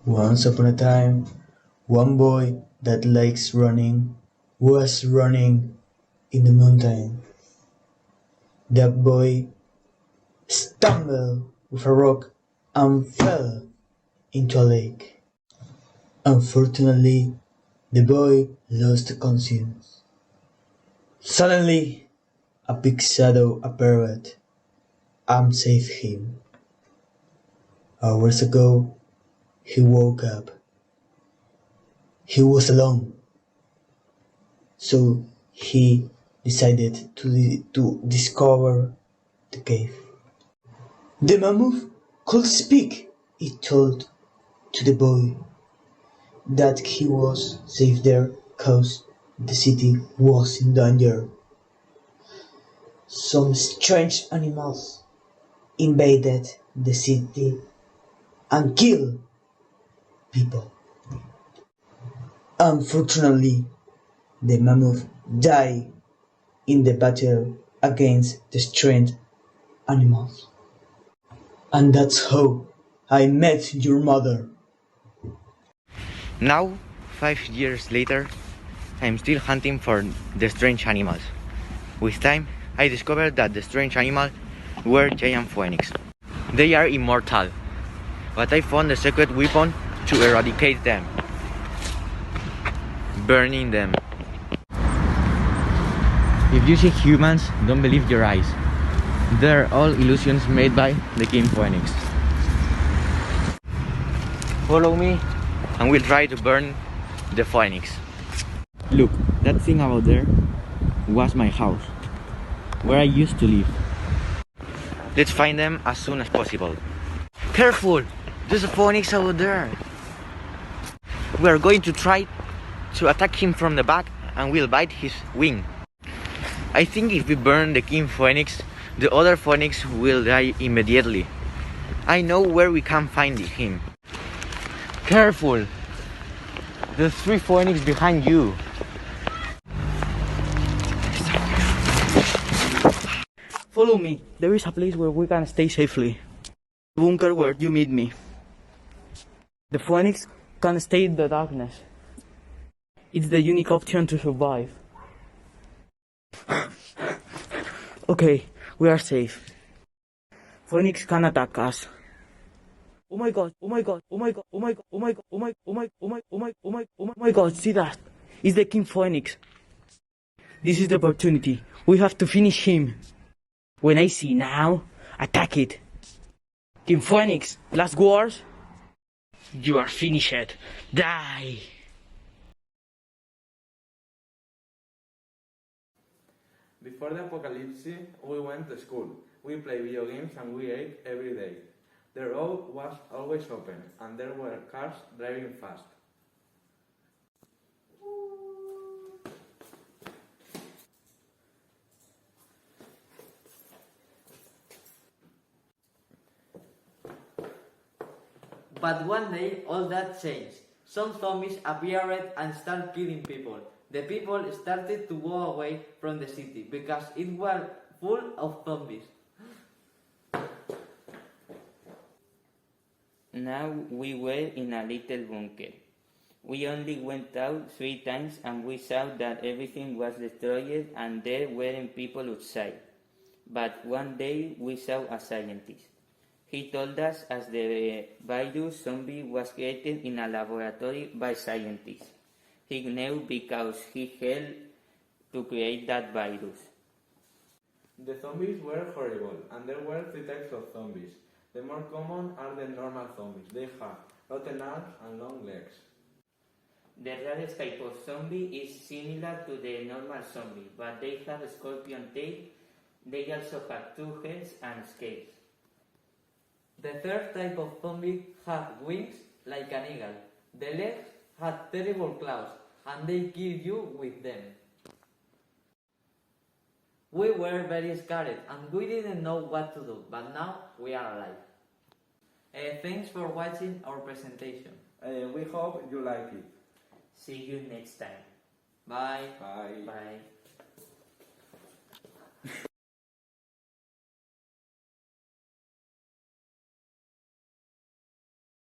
Once upon a time, one boy that likes running was running in the mountain. That boy stumbled with a rock and fell into a lake. Unfortunately, the boy lost conscience. Suddenly, a big shadow appeared and saved him. Hours ago, he woke up. He was alone, so he decided to discover the cave. The mammoth could speak. It told to the boy that he was safe there cause the city was in danger. Some strange animals invaded the city and killed people. Unfortunately, the mammoth died in the battle against the strange animals. And that's how I met your mother. Now, 5 years later, I'm still hunting for the strange animals. With time, I discovered that the strange animals were giant phoenix. They are immortal, but I found the secret weapon to eradicate them: burning them. If you see humans, don't believe your eyes. They're all illusions made by the king phoenix. Follow me and we'll try to burn the phoenix. Look, that thing out there was my house, where I used to live. Let's find them as soon as possible. Careful! There's a phoenix out there. We are going to try to attack him from the back and we'll bite his wing. I think if we burn the king phoenix, the other phoenix will die immediately. I know where we can find him. Careful! There's 3 phoenix behind you. Follow me. There is a place where we can stay safely. The bunker where you meet me. The phoenix can stay in the darkness. It's the unique option to survive. Okay, we are safe. Phoenix can attack us. Oh my god, oh my god, oh my god, oh my god, oh my god, oh my god, oh my god, oh my god, oh my god, oh my god, oh my god, see that? It's the king phoenix. This is the opportunity. We have to finish him. When I see now, attack it. King phoenix, last words. You are finished. Die. Before the apocalypse, we went to school. We played video games and we ate every day. The road was always open and there were cars driving fast. But one day, all that changed. Some zombies appeared and started killing people. The people started to go away from the city because it was full of zombies. Now we were in a little bunker. We only went out 3 times and we saw that everything was destroyed and there weren't people outside. But one day we saw a scientist. He told us as the virus zombie was created in a laboratory by scientists. He knew because he helped to create that virus. The zombies were horrible and there were 3 types of zombies. The more common are the normal zombies. They have rotten arms and long legs. The rarest type of zombie is similar to the normal zombie, but they have a scorpion tail. They also have 2 heads and scales. The third type of zombie had wings like an eagle. The legs had terrible claws and they kill you with them. We were very scared and we didn't know what to do, but now we are alive. Thanks for watching our presentation. We hope you like it. See you next time. Bye. Bye. Bye.